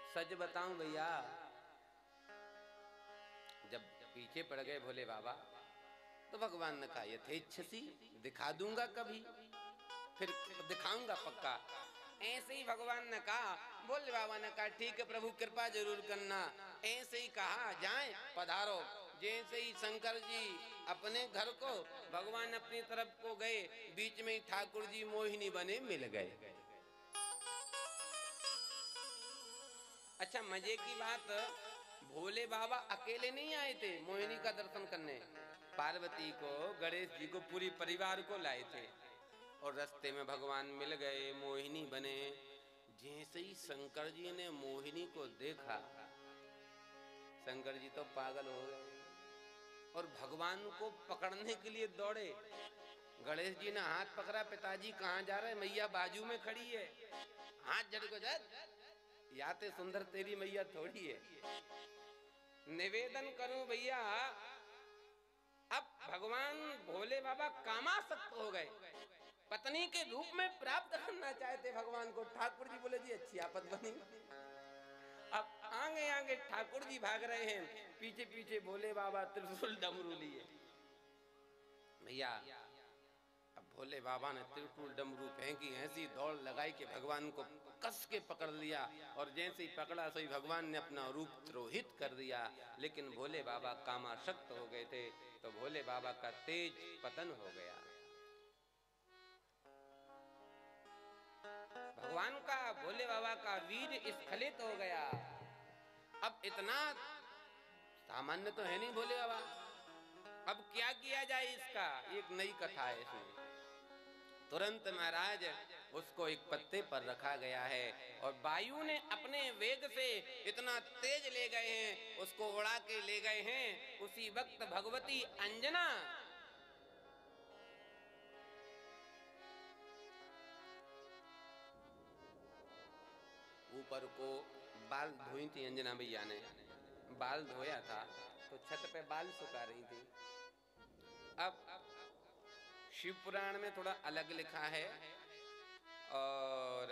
सच बताऊं भैया, जब पीछे पड़ गए भोले बाबा तो भगवान ने कहा यथेच्छसी, दिखा दूंगा कभी, फिर दिखाऊंगा पक्का। ऐसे ही भगवान ने कहा, भोले बाबा ने कहा ठीक है प्रभु कृपा जरूर करना। ऐसे ही कहा जाए पधारो। जैसे ही शंकर जी अपने घर को, भगवान अपनी तरफ को गए, बीच में ही ठाकुर जी मोहिनी बने मिल गए। अच्छा मजे की बात, भोले बाबा अकेले नहीं आए थे मोहिनी का दर्शन करने, पार्वती को, गणेश जी को, पूरी परिवार को लाए थे। और रास्ते में भगवान मिल गए, मोहिनी बने। जैसे ही शंकर जी ने मोहिनी को देखा, शंकर जी तो पागल हो गए और भगवान को पकड़ने के लिए दौड़े। गणेश जी ने हाथ पकड़ा, पिताजी कहाँ जा रहे? मैया बाजू में खड़ी है, हाथ जड़ को जा, याते सुंदर तेरी मैया थोड़ी है। निवेदन करूं भैया, अब भगवान भोले बाबा कामासक्त हो गए, पत्नी के रूप में प्राप्त करना चाहते भगवान को। ठाकुर जी बोले जी अच्छी आपत बनी। अब आगे आगे ठाकुर जी भाग रहे हैं, पीछे पीछे भोले बाबा त्रिशूल डमरू लिए। भैया अब भोले बाबा ने त्रिशूल डमरू फेंकी, ऐसी दौड़ लगाई कि भगवान को कस के पकड़ लिया। और जैसे ही पकड़ा सही भगवान ने अपना रूप द्रोहित कर दिया। लेकिन भोले बाबा कामासक्त हो गए थे, तो भोले बाबा का तेज पतन हो गया। भगवान का, भोले बाबा का वीर स्खलित हो गया। अब इतना सामान्य तो है नहीं भोले बाबा, अब क्या किया जाए इसका, एक नई कथा है इसमें। तुरंत महाराज उसको एक पत्ते पर रखा गया है और वायु ने अपने वेग से इतना तेज ले गए हैं, उसको उड़ा के ले गए हैं। उसी वक्त भगवती अंजना ऊपर को बाल धोई थी, अंजना भैया ने बाल धोया था तो छत पे बाल सुखा रही थी। अब शिव पुराण में थोड़ा अलग लिखा है और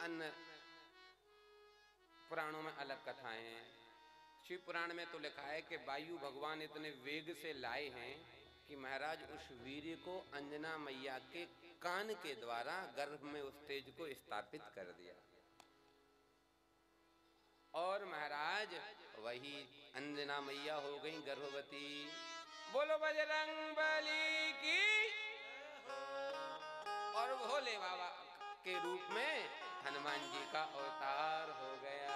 अन्य पुराणों में अलग कथाएं हैं। शिव पुराण में तो लिखा है कि वायु भगवान इतने वेग से लाए हैं कि महाराज उस वीर्य को अंजना मैया के कान के द्वारा गर्भ में उस तेज को स्थापित कर दिया। और महाराज वही अंजना मैया हो गई गर्भवती। बोलो बजरंग बली की। और भोले बाबा के रूप में हनुमान जी का अवतार हो गया।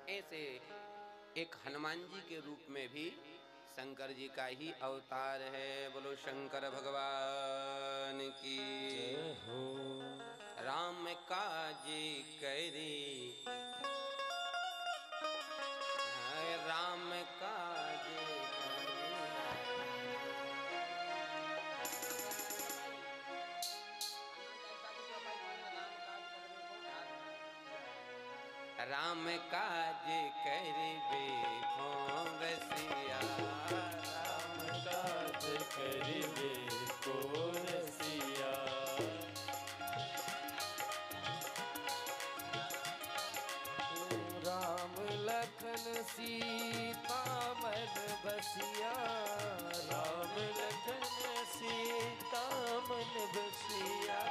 ऐसे एक हनुमान जी के रूप में भी शंकर जी का ही अवतार है। बोलो शंकर भगवान की जय हो। राम काजे करे, राम काजे राम काज करिबे को रसिया, राम काज करिबे को रसिया। राम लखन सीता मन बसिया, राम लखन सीता मन बसिया।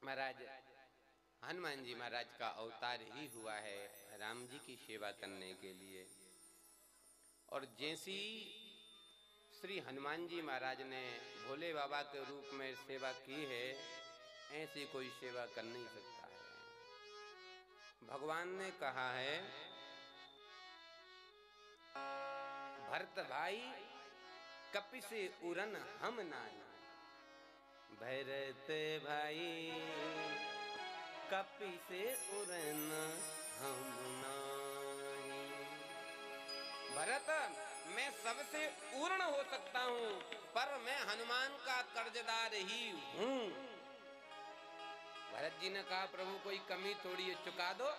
महाराज हनुमान जी महाराज का अवतार ही हुआ है राम जी की सेवा करने के लिए। और जैसी श्री हनुमान जी महाराज ने भोले बाबा के रूप में सेवा की है, ऐसी कोई सेवा कर नहीं सकता है। भगवान ने कहा है, भरत भाई कपि से उरन हम नाई, भरत भाई कपि से उड़न हम नाई। भरत मैं सबसे पूर्ण हो सकता हूँ, पर मैं हनुमान का कर्जदार ही हूँ। भरत जी ने कहा प्रभु कोई कमी थोड़ी है, चुका दो।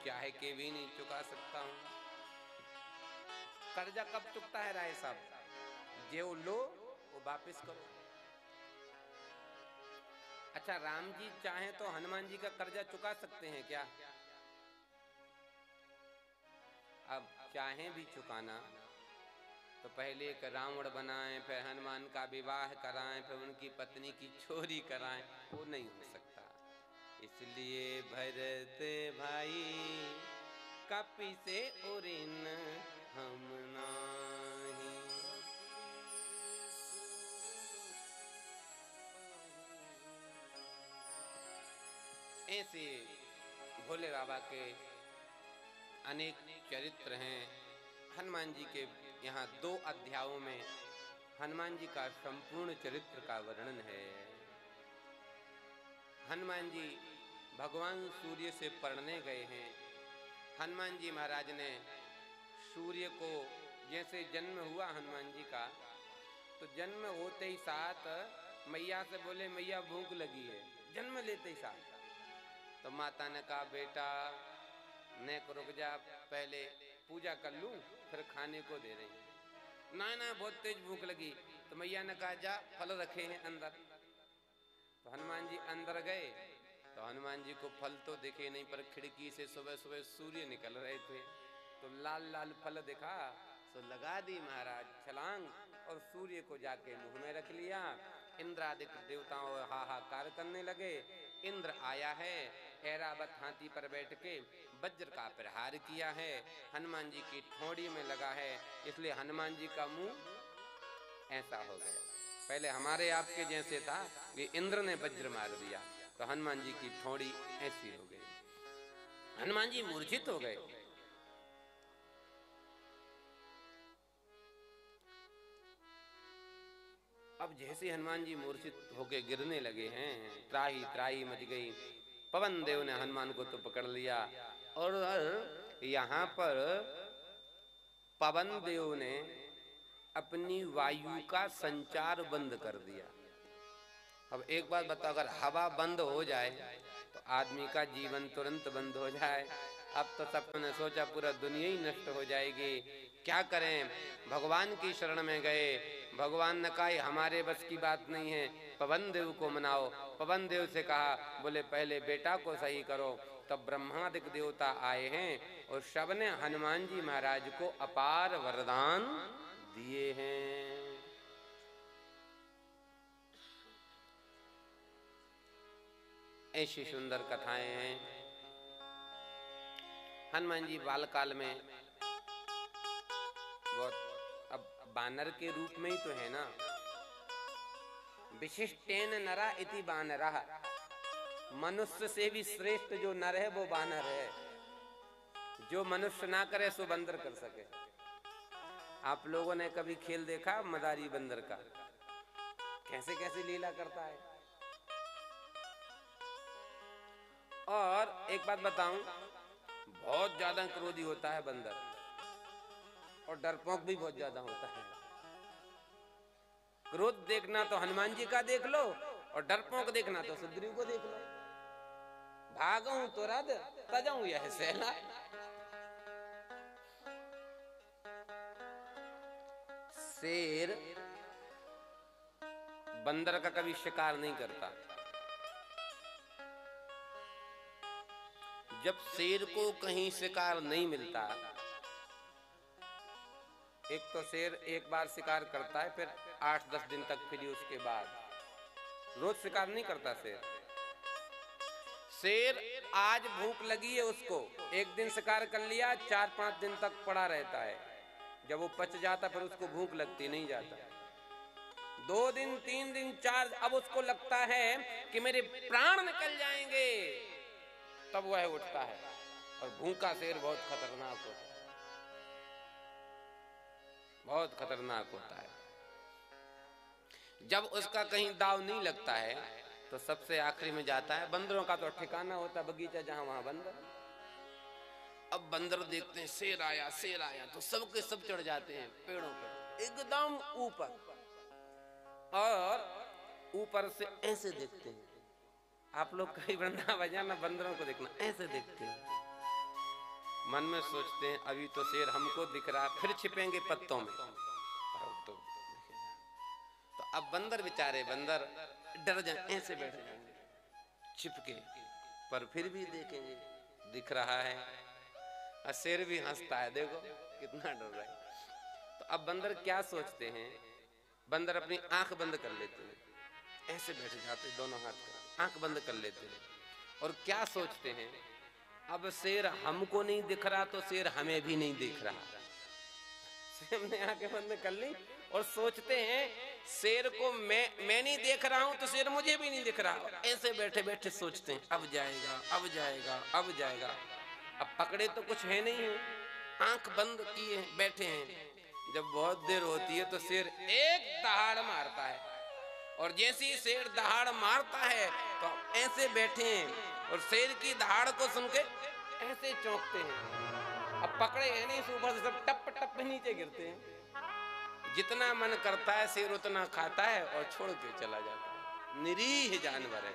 क्या है कि भी नहीं चुका सकता हूं। कर्जा कब चुकता है राय साहब? जो लो वो वापिस करो। अच्छा, राम जी चाहे तो हनुमान जी का कर्जा चुका सकते हैं क्या? अब चाहे भी चुकाना तो पहले एक रावण बनाएं, फिर हनुमान का विवाह कराएं, फिर उनकी पत्नी की चोरी कराएं, वो नहीं हो सकता। इसलिए भरत भाई कपि से उरिन हम नाही। ऐसे भोले बाबा के अनेक चरित्र हैं। हनुमान जी के यहाँ 2 अध्यायों में हनुमान जी का संपूर्ण चरित्र का वर्णन है। हनुमान जी भगवान सूर्य से पढ़ने गए हैं। हनुमान जी महाराज ने सूर्य को, जैसे जन्म हुआ हनुमान जी का, तो जन्म होते ही साथ मैया से बोले मैया भूख लगी है, जन्म लेते ही साथ। तो माता ने कहा बेटा नेक रुक जा, पहले पूजा कर लूं फिर खाने को दे रही। ना ना बहुत तेज भूख लगी। तो मैया ने कहा जा फल रखे हैं अंदर। तो हनुमान जी अंदर गए तो हनुमान जी को फल तो दिखे नहीं, पर खिड़की से सुबह सुबह सूर्य निकल रहे थे तो लाल लाल फल दिखा। तो लगा दी महाराज छलांग और सूर्य को जाके मुंह में रख लिया। इंद्रादिक देवताओं हाहाकार करने लगे। इंद्र आया है, ऐरावत हाथी पर बैठ के वज्र का प्रहार किया है, हनुमान जी की ठोड़ी में लगा है, इसलिए हनुमान जी का मुंह ऐसा हो गया। पहले हमारे आपके जैसे था, ये इंद्र ने वज्र मार दिया तो हनुमान जी की ठोड़ी ऐसी हो गई। हनुमान जी मूर्छित हो गए। अब जैसे हनुमान जी मूर्छित होके गिरने लगे हैं, त्राही त्राही मच गई। पवन देव ने हनुमान को तो पकड़ लिया और यहाँ पर पवन देव ने अपनी वायु का संचार बंद कर दिया। अब एक बात बताओ, अगर हवा बंद हो जाए तो आदमी का जीवन तुरंत बंद हो जाए। अब तो सबने सोचा पूरा दुनिया ही नष्ट हो जाएगी, क्या करें? भगवान की शरण में गए। भगवान ने कहा हमारे बस की बात नहीं है, पवन देव को मनाओ। पवन देव से कहा, बोले पहले बेटा को सही करो। तब ब्रह्मादिक देवता आए हैं और सबने हनुमान जी महाराज को अपार वरदान दिए हैं। ऐसी सुंदर कथाएं हैं। हनुमान जी बालकाल में बहुत, अब बानर के रूप में ही तो है ना, विशिष्टेन नरा इति बानरः, मनुष्य से भी श्रेष्ठ जो नर है वो बानर है। जो मनुष्य ना करे सो बंदर कर सके। आप लोगों ने कभी खेल देखा मदारी बंदर का? कैसे कैसे लीला करता है। और एक बात बताऊं, बहुत ज्यादा क्रोधी होता है बंदर और डरपोक भी बहुत ज्यादा होता है। क्रोध देखना तो हनुमान जी का देख लो और डरपोक देखना तो सुग्रीव को देख लो। भागऊं तो रद तजाऊं यह सहला। शेर बंदर का कभी शिकार नहीं करता। जब शेर को कहीं शिकार नहीं मिलता, एक तो शेर एक बार शिकार करता है फिर 8-10 दिन तक, फिर उसके बाद रोज शिकार नहीं करता शेर। शेर आज भूख लगी है उसको, एक दिन शिकार कर लिया, 4-5 दिन तक पड़ा रहता है। जब वो पच जाता फिर उसको भूख लगती नहीं जाता। 2 दिन 3 दिन 4, अब उसको लगता है कि मेरे प्राण निकल जाएंगे, तब वह उठता है। और भूखा शेर बहुत खतरनाक होता है, बहुत खतरनाक होता है। जब उसका कहीं दाव नहीं लगता है तो सबसे आखिरी में जाता है। बंदरों का तो ठिकाना होता है बगीचा, जहां वहां बंदर। अब बंदर देखते हैं शेर आया तो सबके सब चढ़ जाते हैं पेड़ों पर एकदम ऊपर, और ऊपर से ऐसे देखते हैं आप लोग कहीं वृंदावन जाना, बंदरों को देखना ऐसे देखते हैं, मन में सोचते हैं अभी तो शेर हमको दिख रहा, फिर छिपेंगे पत्तों में। तो अब बंदर बेचारे बंदर डर जाए, ऐसे बैठ जाएंगे छिपके, पर फिर भी देखेंगे दिख रहा है। और शेर भी हंसता है, देखो कितना डर रहा है। तो अब बंदर क्या सोचते हैं, बंदर अपनी आंख बंद कर लेते हैं, ऐसे बैठ जाते दोनों हाथ कर, आंख बंद कर लेते हैं और क्या सोचते हैं, अब शेर हमको नहीं दिख रहा तो शेर हमें भी नहीं दिख रहा। हमने आंखें बंद कर ली और सोचते हैं शेर को मैं नहीं देख रहा हूं तो शेर मुझे भी नहीं दिख रहा। ऐसे बैठे बैठे सोचते हैं अब जाएगा अब जाएगा अब जाएगा। अब पकड़े तो कुछ है नहीं है, आंख बंद किए बैठे हैं। जब बहुत देर होती है तो शेर एक दहाड़ मारता है, और जैसे ही शेर दहाड़ मारता है तो ऐसे बैठे हैं और शेर की दहाड़ को सुन के ऐसे चौंकते हैं। अब पकड़े है नहीं, ऊपर से सब टप टप नीचे गिरते हैं। जितना मन करता है शेर उतना खाता है और छोड़ के चला जाता है। निरीह जानवर है।